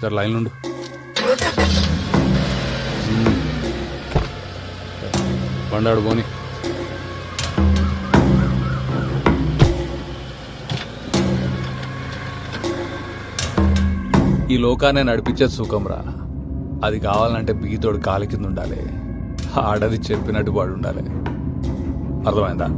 జర లైన్ నుండు. బండాడు పోని. ఈ లోకాన్ని నడిపించేది సుఖంరా. అది కావాలంటే బిగితోడు కాలి కింద ఉండాలి. ఆడది చెప్పినట్టు వాడు ఉండాలి. అర్థమైందా?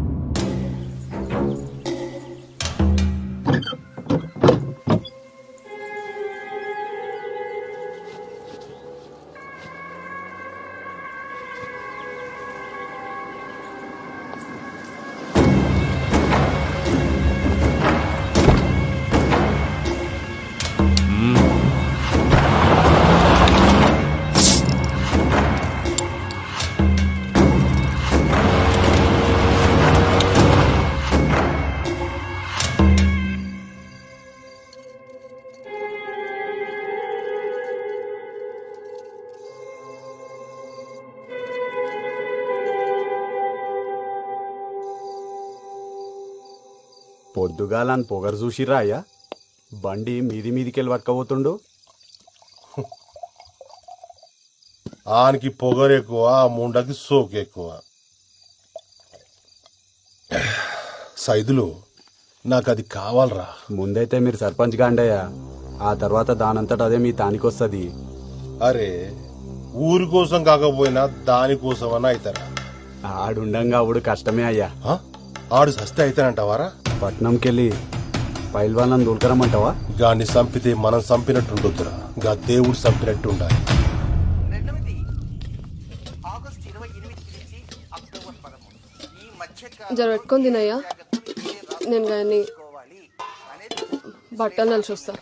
పొద్దుగాలని పొగరు చూసిరా అయ్యా? బండి మీదికెళ్ళి పట్టుకపోతుండు. ఆనికి పొగరు ఎక్కువ, ముండకి సోకు ఎక్కువ. సైదులు నాకు అది కావాలరా. ముందైతే మీరు సర్పంచ్ గాండయ్యా, ఆ తర్వాత దానంతట అదే మీ తానికొస్తుంది. అరే ఊరి కోసం కాకపోయినా దానికోసమన్నా అవుతారా? ఆడుండంగా ఆవిడు కష్టమే అయ్యా. ఆడు సస్తే అయితేనంటావారా? పట్నంకెళ్ళి పైల్వాళ్ళని దూల్కరమ్మంటావా? గాన్ని చంపితే మనం చంపినట్టు ఉండొద్దురా, గా దేవుడు చంపినట్టు ఉండాలి. జర పెట్టుకొని తినయ్యా, నేను కానీ బట్టలు నలిసి వస్తా.